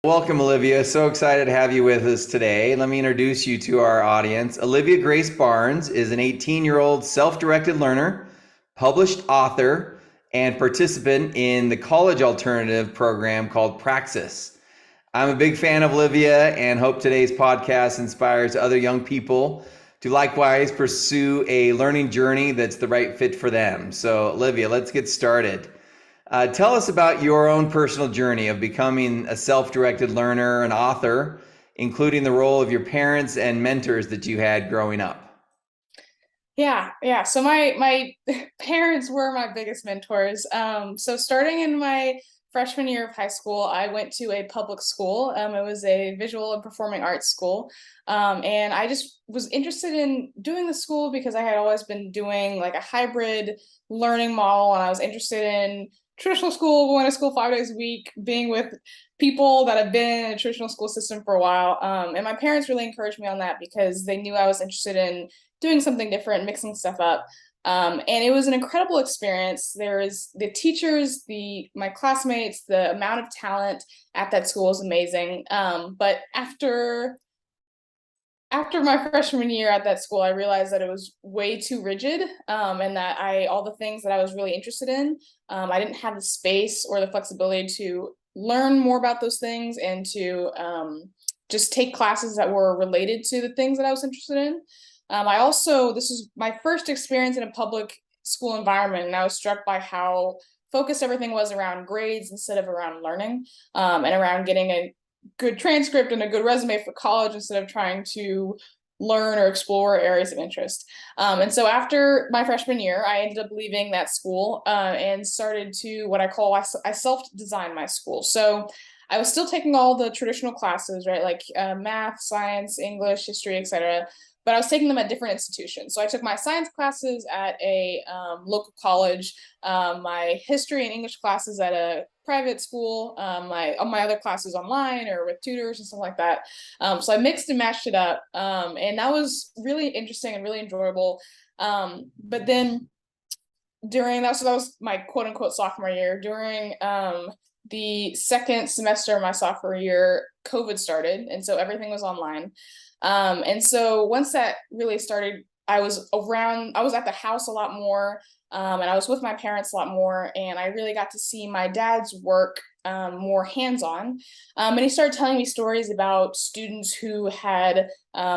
Welcome, Olivia. So excited to have you with us today. Let me introduce you to our audience. Olivia Grace Barnes is an 18-year-old self-directed learner, published author, and participant in the college alternative program called Praxis. I'm a big fan of Olivia and hope today's podcast inspires other young people to likewise pursue a learning journey that's the right fit for them. So, Olivia, let's get started. Tell us about your own personal journey of becoming a self-directed learner, an author, including the role of your parents and mentors that you had growing up. Yeah. So my parents were my biggest mentors. So starting in my freshman year of high school, I went to a public school. It was a visual and performing arts school. And I just was interested in doing the school because I had always been doing like a hybrid learning model, and I was interested in traditional school, going to school 5 days a week, being with people that have been in a traditional school system for a while. And my parents really encouraged me on that because they knew I was interested in doing something different, mixing stuff up. And it was an incredible experience. There is the teachers, my classmates, the amount of talent at that school is amazing. But after my freshman year at that school, I realized that it was way too rigid, and that all the things that I was really interested in, I didn't have the space or the flexibility to learn more about those things and to just take classes that were related to the things that I was interested in. This was my first experience in a public school environment, and I was struck by how focused everything was around grades instead of around learning, and around getting a good transcript and a good resume for college instead of trying to learn or explore areas of interest. And so after my freshman year, I ended up leaving that school, and started to what I self-designed my school. So I was still taking all the traditional classes, right? Like math, science, English, history, etc. But I was taking them at different institutions. So I took my science classes at a local college, my history and English classes at a private school, my other classes online or with tutors and stuff like that. So I mixed and matched it up, and that was really interesting and really enjoyable. But then that was my quote unquote sophomore year. During the second semester of my sophomore year, COVID started, and so everything was online. And so once that really started, I was at the house a lot more, and I was with my parents a lot more, and I really got to see my dad's work more hands-on. And he started telling me stories about students who had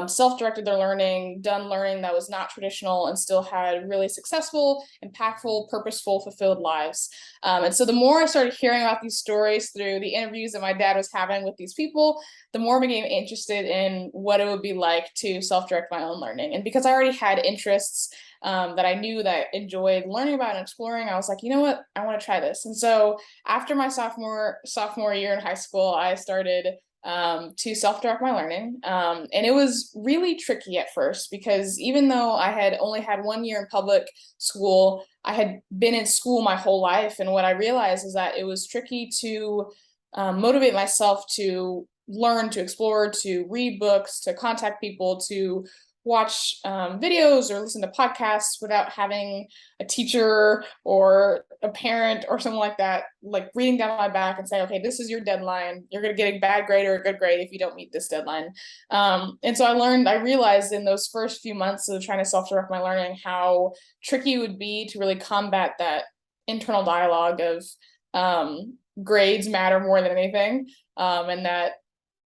self-directed their learning, done learning that was not traditional, and still had really successful, impactful, purposeful, fulfilled lives. And so the more I started hearing about these stories through the interviews that my dad was having with these people, the more I became interested in what it would be like to self-direct my own learning. And because I already had interests that I knew that I enjoyed learning about and exploring, I was like, you know what, I want to try this. And so after my sophomore year in high school, I started to self-direct my learning. And it was really tricky at first because even though I had only had 1 year in public school, I had been in school my whole life. And what I realized is that it was tricky to motivate myself to learn, to explore, to read books, to contact people, to watch videos or listen to podcasts without having a teacher or a parent or something like that, like reading down my back and saying, okay, this is your deadline. You're going to get a bad grade or a good grade if you don't meet this deadline. And so I realized in those first few months of trying to self-direct my learning how tricky it would be to really combat that internal dialogue of grades matter more than anything. And that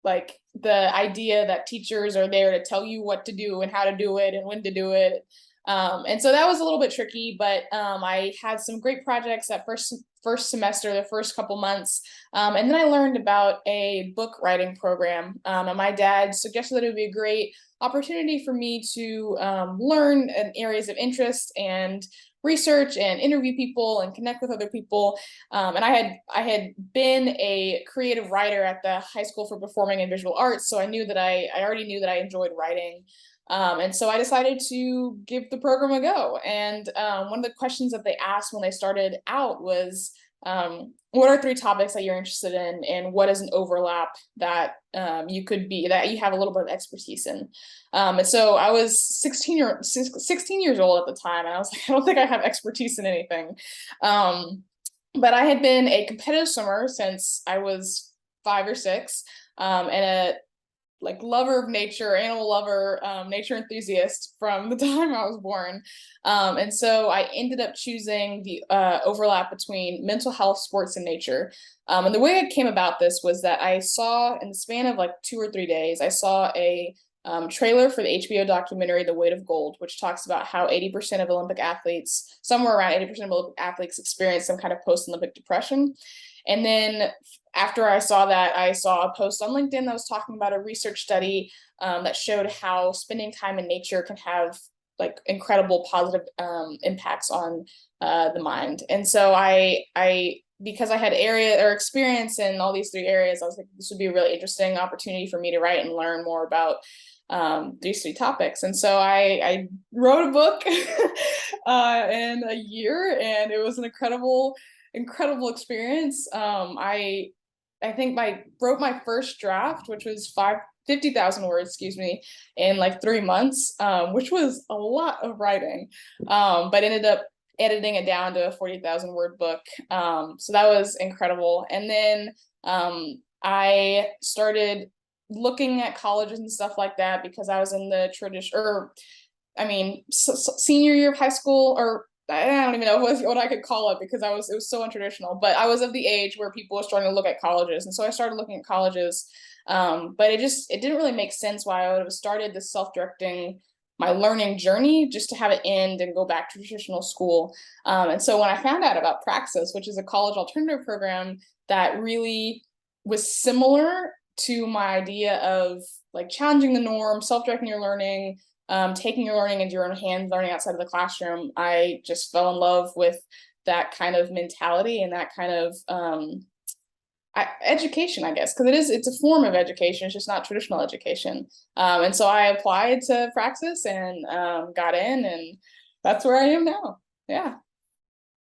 like the idea that teachers are there to tell you what to do and how to do it and when to do it. And so that was a little bit tricky, but I had some great projects that first semester, the first couple months. And then I learned about a book writing program. And my dad suggested that it would be a great opportunity for me to learn in areas of interest and research and interview people and connect with other people. And I had been a creative writer at the high school for performing and visual arts, so I already knew that I enjoyed writing. And so I decided to give the program a go. And one of the questions that they asked when they started out was, what are three topics that you're interested in, and what is an overlap that that you have a little bit of expertise in? And so I was 16 years old at the time, and I was like, I don't think I have expertise in anything. But I had been a competitive swimmer since I was 5 or 6, and a like lover of nature, animal lover, nature enthusiast from the time I was born. And so I ended up choosing the overlap between mental health, sports, and nature. And the way it came about this was that I saw in the span of like 2 or 3 days, I saw a trailer for the HBO documentary The Weight of Gold, which talks about how 80% of Olympic athletes, somewhere around 80% of Olympic athletes, experience some kind of post-Olympic depression. And then after I saw that, I saw a post on LinkedIn that was talking about a research study that showed how spending time in nature can have like incredible positive impacts on the mind. And so because I had area or experience in all these 3 areas, I was like, this would be a really interesting opportunity for me to write and learn more about these 3 topics. And so I wrote a book in a year, and it was an incredible experience. I think I wrote my first draft, which was 50,000 words, excuse me, in like 3 months, which was a lot of writing, but ended up editing it down to a 40,000 word book. So that was incredible. And then I started looking at colleges and stuff like that because I was in the senior year of high school, or I don't even know what I could call it because it was so untraditional, but I was of the age where people were starting to look at colleges. And so I started looking at colleges. But it didn't really make sense why I would have started this self-directing my learning journey just to have it end and go back to traditional school. And so when I found out about Praxis, which is a college alternative program that really was similar to my idea of like challenging the norm, self-directing your learning, taking your learning into your own hands, learning outside of the classroom, I just fell in love with that kind of mentality and that kind of education, I guess, because it's a form of education. It's just not traditional education. And so I applied to Praxis and got in, and that's where I am now. Yeah.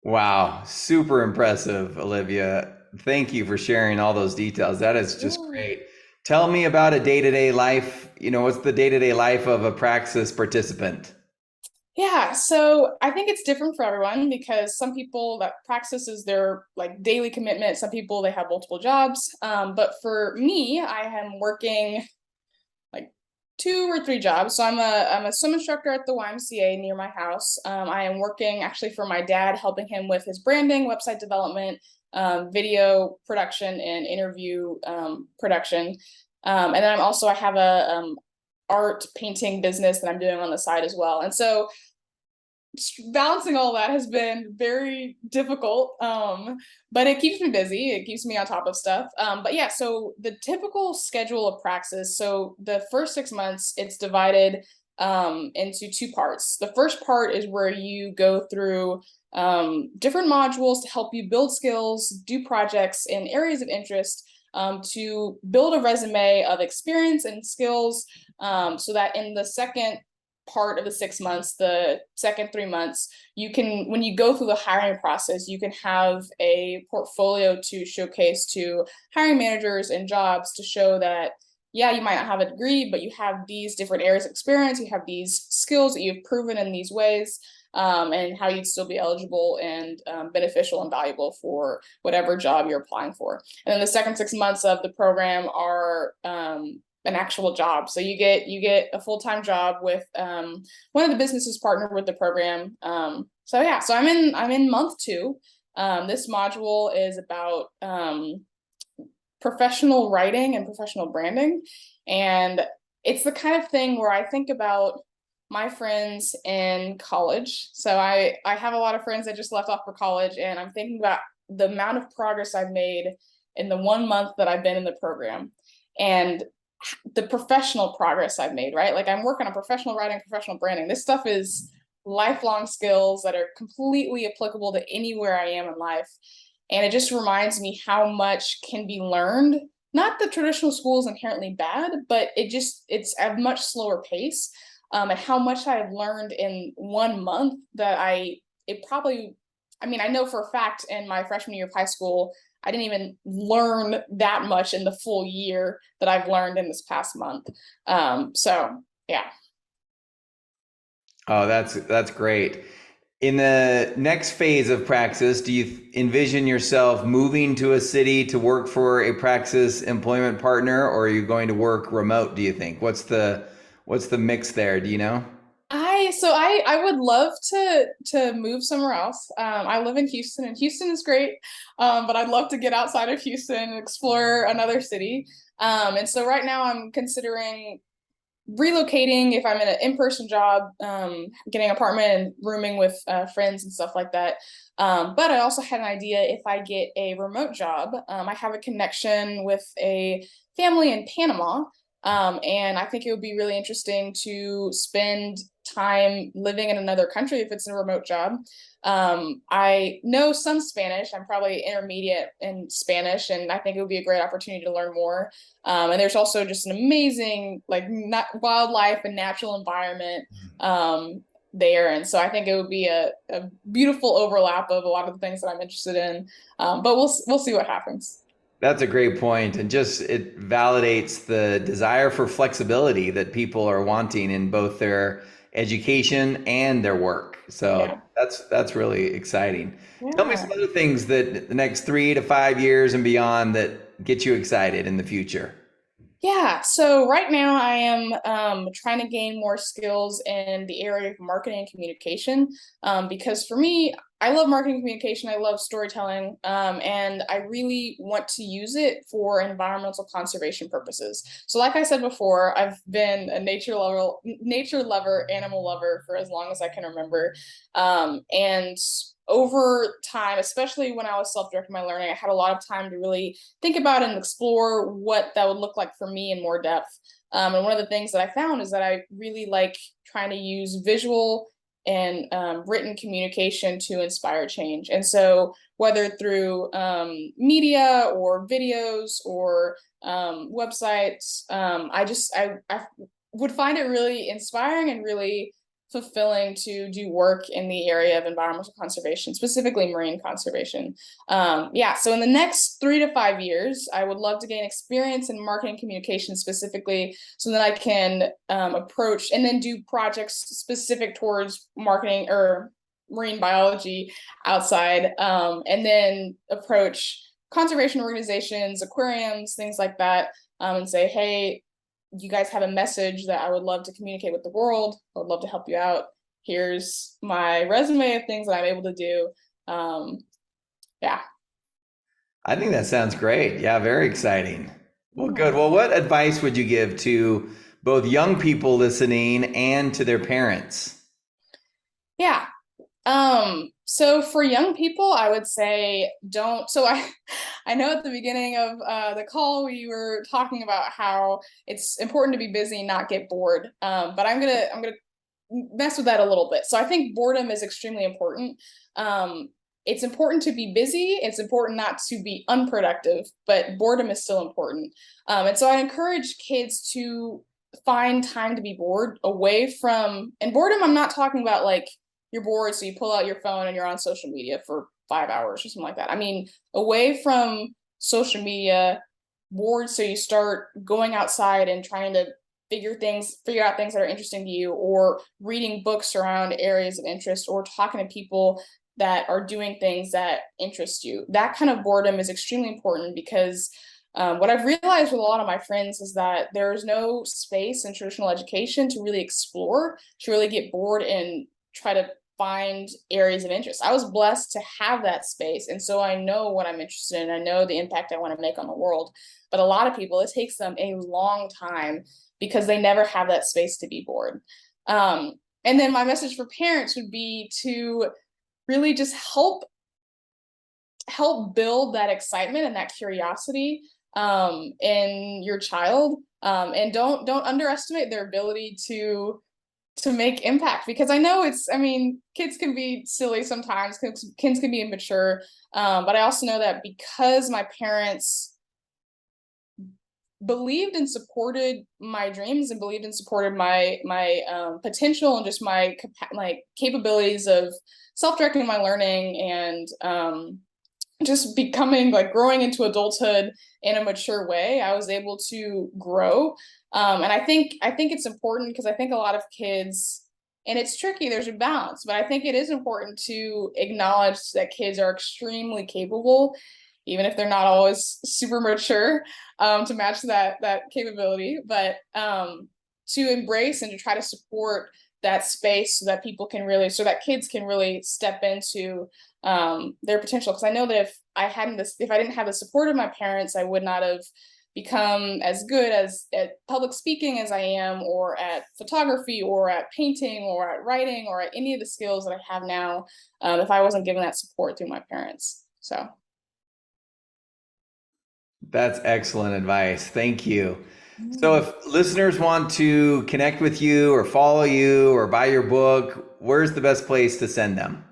Wow, super impressive, Olivia. Thank you for sharing all those details. That is just Yeah. great. Tell me about a day-to-day life. What's the day-to-day life of a Praxis participant? Yeah, so I think it's different for everyone because some people that Praxis is their like daily commitment. Some people they have multiple jobs. But for me, I am working like 2 or 3 jobs. So I'm a swim instructor at the YMCA near my house. I am working actually for my dad, helping him with his branding, website development, video production, and interview production. And then I have a art painting business that I'm doing on the side as well. And so balancing all that has been very difficult, but it keeps me busy. It keeps me on top of stuff. But yeah, so the typical schedule of Praxis, so the first 6 months it's divided into 2 parts. The first part is where you go through different modules to help you build skills, do projects in areas of interest, to build a resume of experience and skills, so that in the second part of the 6 months, the second 3 months, when you go through the hiring process, you can have a portfolio to showcase to hiring managers and jobs to show that, yeah, you might not have a degree, but you have these different areas of experience, you have these skills that you've proven in these ways, and how you'd still be eligible and beneficial and valuable for whatever job you're applying for. And then the second 6 months of the program are an actual job. So you get a full-time job with one of the businesses partnered with the program. So yeah, so I'm in month 2. This module is about professional writing and professional branding. And it's the kind of thing where I think about my friends in college. So I have a lot of friends that just left off for college, and I'm thinking about the amount of progress I've made in the 1 month that I've been in the program. And the professional progress I've made, right? Like I'm working on professional writing, professional branding. This stuff is lifelong skills that are completely applicable to anywhere I am in life. And it just reminds me how much can be learned. Not that traditional school is inherently bad, but it's at a much slower pace. And how much I've learned in 1 month that I know for a fact in my freshman year of high school, I didn't even learn that much in the full year that I've learned in this past month. So yeah. Oh, that's great. In the next phase of Praxis, do you envision yourself moving to a city to work for a Praxis employment partner, or are you going to work remote, do you think? What's the mix there, do you know? I would love to move somewhere else. I live in Houston, and Houston is great, but I'd love to get outside of Houston and explore another city. And so right now I'm considering relocating if I'm in an in-person job, getting an apartment and rooming with friends and stuff like that. But I also had an idea if I get a remote job. I have a connection with a family in Panama. And I think it would be really interesting to spend time living in another country if it's a remote job. I know some Spanish. I'm probably intermediate in Spanish, and I think it would be a great opportunity to learn more. And there's also just an amazing wildlife and natural environment there. And so I think it would be a beautiful overlap of a lot of the things that I'm interested in. But we'll see what happens. That's a great point, and just it validates the desire for flexibility that people are wanting in both their education and their work. So Yeah. that's really exciting. Tell me Yeah. some other things that the next 3 to 5 years and beyond that get you excited in the future. Yeah, so right now I am trying to gain more skills in the area of marketing and communication, because for me, I love marketing and communication. I love storytelling, and I really want to use it for environmental conservation purposes. So, like I said before, I've been a nature lover, animal lover for as long as I can remember, and over time, especially when I was self-directing my learning, I had a lot of time to really think about and explore what that would look like for me in more depth. And one of the things that I found is that I really like trying to use visual and written communication to inspire change. And so, whether through media or videos or websites, I would find it really inspiring and really fulfilling to do work in the area of environmental conservation, specifically marine conservation. Yeah, so in the next 3 to 5 years, I would love to gain experience in marketing communication specifically so that I can approach and then do projects specific towards marketing or marine biology outside, and then approach conservation organizations, aquariums, things like that, and say, hey, you guys have a message that I would love to communicate with the world. I would love to help you out. Here's my resume of things that I'm able to do. Um, yeah. I think that sounds great. Yeah, very exciting. Well, good. Yeah. Well, what advice would you give to both young people listening and to their parents? Yeah. So for young people, I would say don't. I know at the beginning of the call we were talking about how it's important to be busy and not get bored. But I'm gonna mess with that a little bit. So I think boredom is extremely important. It's important to be busy. It's important not to be unproductive, but boredom is still important. And so I encourage kids to find time to be bored away from, and boredom, I'm not talking about like you're bored, so you pull out your phone and you're on social media for 5 hours or something like that. I mean, away from social media, bored, so you start going outside and trying to figure out things that are interesting to you, or reading books around areas of interest, or talking to people that are doing things that interest you. That kind of boredom is extremely important because what I've realized with a lot of my friends is that there is no space in traditional education to really explore, to really get bored and try to find areas of interest. I was blessed to have that space. And so I know what I'm interested in. I know the impact I want to make on the world. But a lot of people, it takes them a long time because they never have that space to be bored. And then my message for parents would be to really just help build that excitement and that curiosity in your child, and don't underestimate their ability to make impact, because I know I mean, kids can be silly sometimes, kids can be immature, but I also know that because my parents believed and supported my dreams and believed and supported my potential and just my capabilities of self-directing my learning and just becoming like growing into adulthood in a mature way, I was able to grow. And I think it's important because I think a lot of kids And it's tricky, there's a balance, but I think it is important to acknowledge that kids are extremely capable, even if they're not always super mature, to match that capability. But to embrace and to try to support that space so that people can really, so that kids can really step into their potential. Because I know that if I didn't have the support of my parents, I would not have become as good as at public speaking as I am, or at photography, or at painting, or at writing, or at any of the skills that I have now, if I wasn't given that support through my parents. So That's excellent advice. Thank you. So if listeners want to connect with you or follow you or buy your book, where's the best place to send them?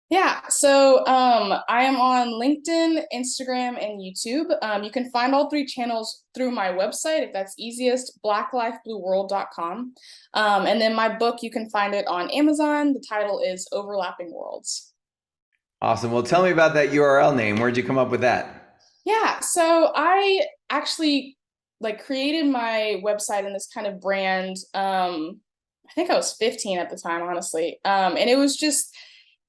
yeah, so I am on LinkedIn, Instagram, and YouTube. You can find all three channels through my website, if that's easiest, blacklifeblueworld.com. And then my book, you can find it on Amazon. The title is Overlapping Worlds. Awesome. Well, tell me about that URL name. Where'd you come up with that? Yeah, so I actually like created my website and this kind of brand. I think I was 15 at the time, honestly. And it was just,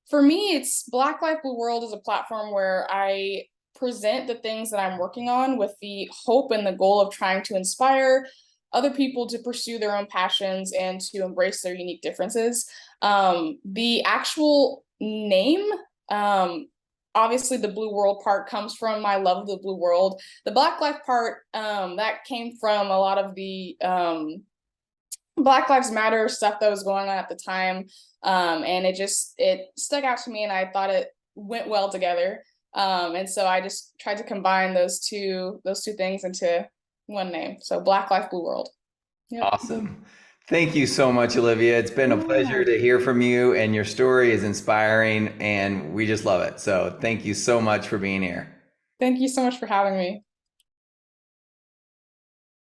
for me, it's Black Life Blue World is a platform where I present the things that I'm working on with the hope and the goal of trying to inspire other people to pursue their own passions and to embrace their unique differences. The actual name, obviously the blue world part comes from my love of the blue world. The Black life part, that came from a lot of the Black Lives Matter stuff that was going on at the time. And it stuck out to me, and I thought it went well together. And so I just tried to combine those two things into one name. So Black Life Blue World. Yep. Awesome. Thank you so much, Olivia. It's been a pleasure Yeah. to hear from you, and your story is inspiring, and we just love it. So thank you so much for being here. Thank you so much for having me.